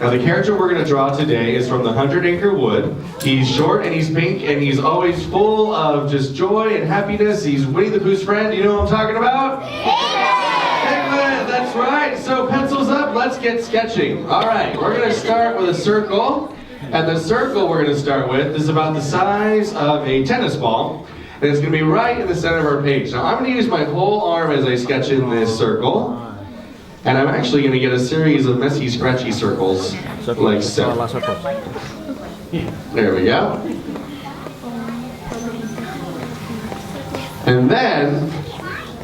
Now the character we're going to draw today is from the 100 Acre Wood. He's short and he's pink and he's always full of just joy and happiness. He's Winnie the Pooh's friend. You know what I'm talking about? Piglet! That's right. So pencils up, let's get sketching. All right, we're going to start with a circle. And the circle we're going to start with is about the size of a tennis ball. And it's going to be right in the center of our page. Now I'm going to use my whole arm as I sketch in this circle. And I'm actually going to get a series of messy, scratchy circles, like so. There we go. And then,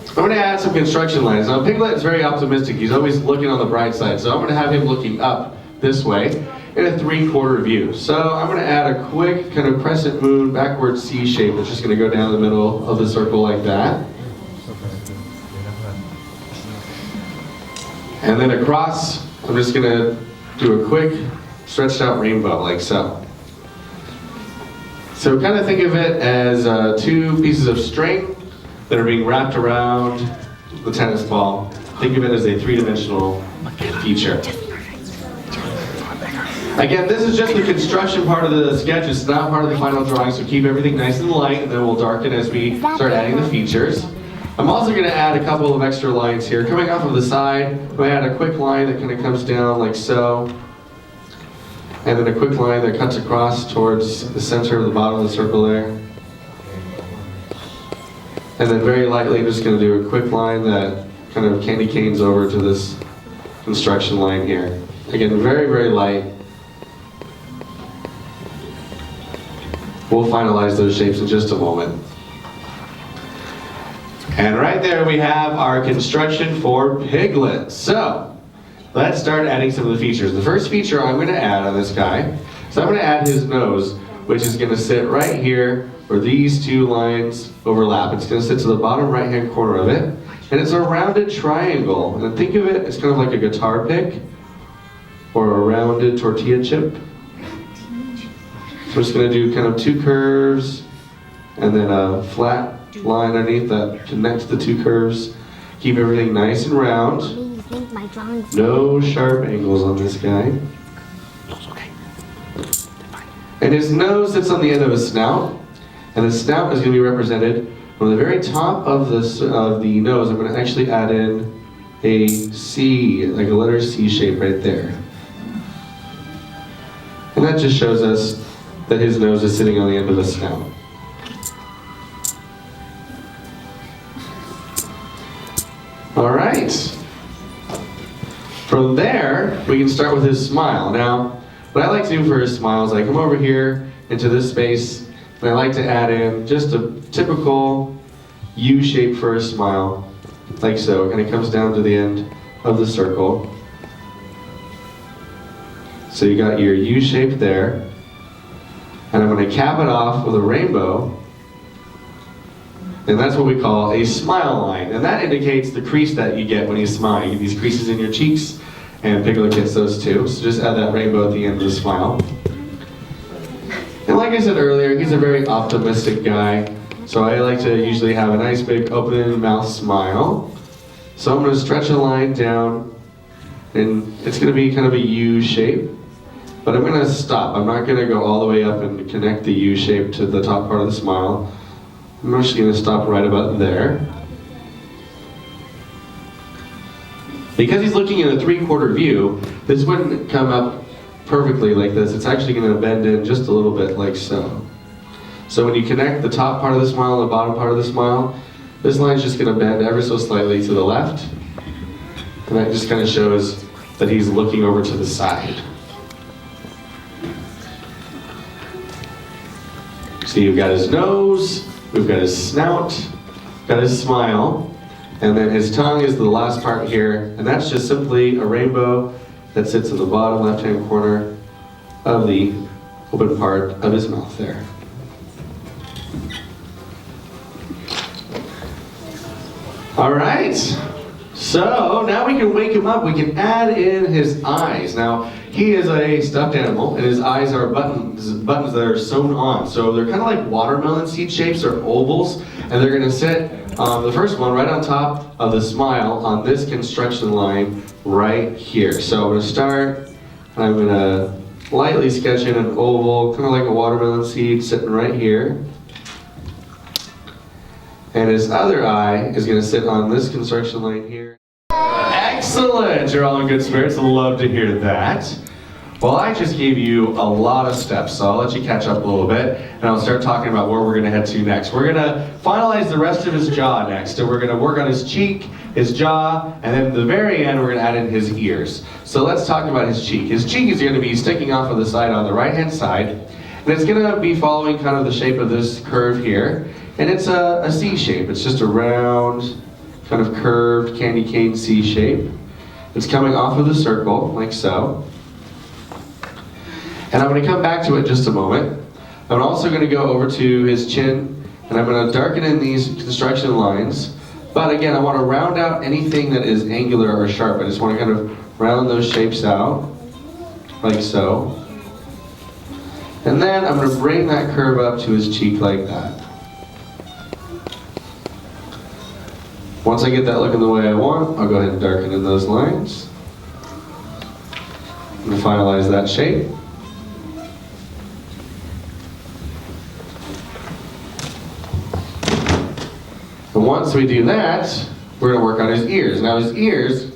I'm going to add some construction lines. Now, Piglet is very optimistic. He's always looking on the bright side. So I'm going to have him looking up this way in a 3/4 view. So I'm going to add a quick kind of crescent moon backward C shape. It's just going to go down the middle of the circle like that. And then across, I'm just going to do a quick stretched out rainbow, like so. So kind of think of it as two pieces of string that are being wrapped around the tennis ball. Think of it as a three-dimensional feature. Again, this is just the construction part of the sketch. It's not part of the final drawing, so keep everything nice and light, and then we'll darken as we start adding the features. I'm also going to add a couple of extra lines here. Coming off of the side, I'm going to add a quick line that kind of comes down like so. And then a quick line that cuts across towards the center of the bottom of the circle there. And then very lightly, I'm just going to do a quick line that kind of candy canes over to this construction line here. Again, very, very light. We'll finalize those shapes in just a moment. And right there we have our construction for Piglet. So, let's start adding some of the features. The first feature I'm going to add on this guy, so I'm going to add his nose, which is going to sit right here where these two lines overlap. It's going to sit to the bottom right-hand corner of it. And it's a rounded triangle. And think of it as kind of like a guitar pick or a rounded tortilla chip. So we're just going to do kind of two curves and then a flat line underneath that connects the two curves. Keep everything nice and round. No sharp angles on this guy. And his nose sits on the end of his snout. And the snout is going to be represented from the very top of the nose. I'm going to actually add in a C, like a letter C shape right there. And that just shows us that his nose is sitting on the end of the snout. All right. From there, we can start with his smile. Now, what I like to do for his smile is I come over here into this space, and I like to add in just a typical U shape for his smile, like so, and it comes down to the end of the circle. So you got your U shape there, and I'm going to cap it off with a rainbow. And that's what we call a smile line. And that indicates the crease that you get when you smile. You get these creases in your cheeks, and Piglet gets those too. So just add that rainbow at the end of the smile. And like I said earlier, he's a very optimistic guy. So I like to usually have a nice big open mouth smile. So I'm going to stretch a line down, and it's going to be kind of a U shape. But I'm going to stop. I'm not going to go all the way up and connect the U shape to the top part of the smile. I'm actually going to stop right about there. Because he's looking in a 3/4 view, this wouldn't come up perfectly like this. It's actually going to bend in just a little bit like so. So when you connect the top part of the smile and the bottom part of the smile, this line's just going to bend ever so slightly to the left. And that just kind of shows that he's looking over to the side. So you've got his nose, we've got his snout, got his smile, and then his tongue is the last part here, and that's just simply a rainbow that sits in the bottom left-hand corner of the open part of his mouth there. All right, so now we can wake him up. We can add in his eyes. Now, he is a stuffed animal, and his eyes are buttons that are sewn on. So they're kind of like watermelon seed shapes or ovals, and they're going to sit, the first one, right on top of the smile on this construction line right here. So I'm going to start I'm gonna lightly sketch in an oval, kind of like a watermelon seed sitting right here. And his other eye is gonna sit on this construction line here. Excellent, you're all in good spirits, love to hear that. Well, I just gave you a lot of steps, so I'll let you catch up a little bit, and I'll start talking about where we're gonna head to next. We're gonna finalize the rest of his jaw next, and we're gonna work on his cheek, his jaw, and then at the very end, we're gonna add in his ears. So let's talk about his cheek. His cheek is gonna be sticking off of the side on the right-hand side, and it's gonna be following kind of the shape of this curve here, and it's a C shape. It's just a round, kind of curved candy cane C shape. It's coming off of the circle, like so. And I'm going to come back to it in just a moment. I'm also going to go over to his chin, and I'm going to darken in these construction lines. But again, I want to round out anything that is angular or sharp. I just want to kind of round those shapes out, like so. And then I'm going to bring that curve up to his cheek like that. Once I get that looking the way I want, I'll go ahead and darken in those lines. I'm going to finalize that shape. And once we do that, we're going to work on his ears. Now his ears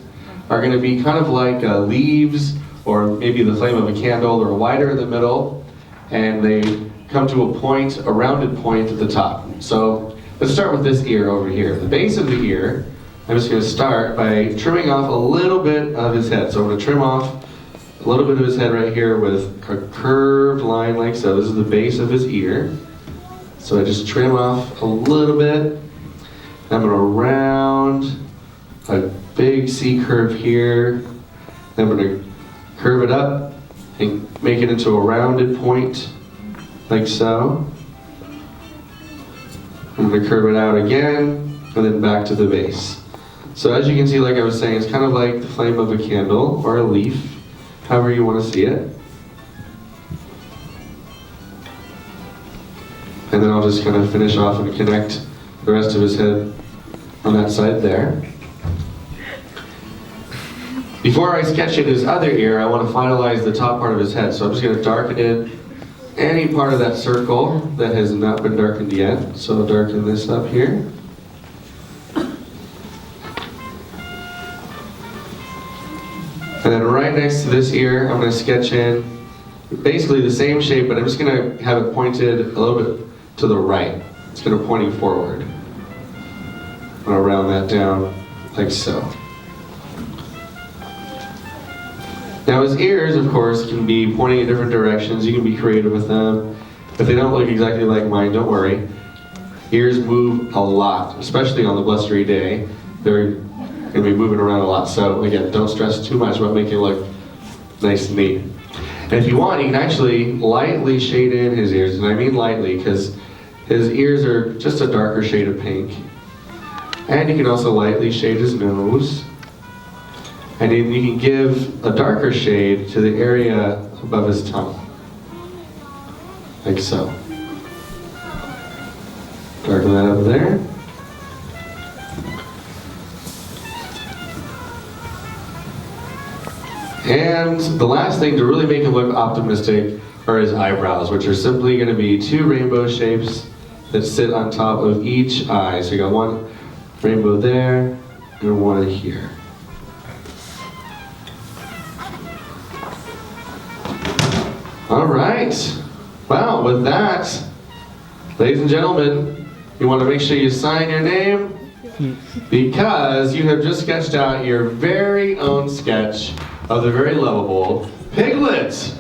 are going to be kind of like leaves, or maybe the flame of a candle, or wider in the middle, and they come to a point, a rounded point at the top. So let's start with this ear over here. The base of the ear, I'm just going to start by trimming off a little bit of his head. So I'm going to trim off a little bit of his head right here with a curved line like so. This is the base of his ear. So I just trim off a little bit. I'm going to round a big C curve here. Then I'm going to curve it up and make it into a rounded point, like so. I'm going to curve it out again, and then back to the base. So as you can see, like I was saying, it's kind of like the flame of a candle or a leaf, however you want to see it. And then I'll just kind of finish off and connect the rest of his head on that side there. Before I sketch in his other ear, I want to finalize the top part of his head. So I'm just going to darken in any part of that circle that has not been darkened yet. So I'll darken this up here. And then right next to this ear, I'm going to sketch in basically the same shape, but I'm just going to have it pointed a little bit to the right. It's going to pointing forward. I'm going to round that down like so. Now his ears, of course, can be pointing in different directions. You can be creative with them. If they don't look exactly like mine, don't worry. Ears move a lot, especially on the blustery day. They're going to be moving around a lot. So again, don't stress too much about making it look nice and neat. And if you want, you can actually lightly shade in his ears. And I mean lightly because his ears are just a darker shade of pink. And you can also lightly shade his nose. And then you can give a darker shade to the area above his tongue. Like so. Darken that up there. And the last thing to really make him look optimistic are his eyebrows, which are simply going to be two rainbow shapes that sit on top of each eye. So you got one rainbow there and one here. All right. Well, with that, ladies and gentlemen, you want to make sure you sign your name because you have just sketched out your very own sketch of the very lovable Piglet.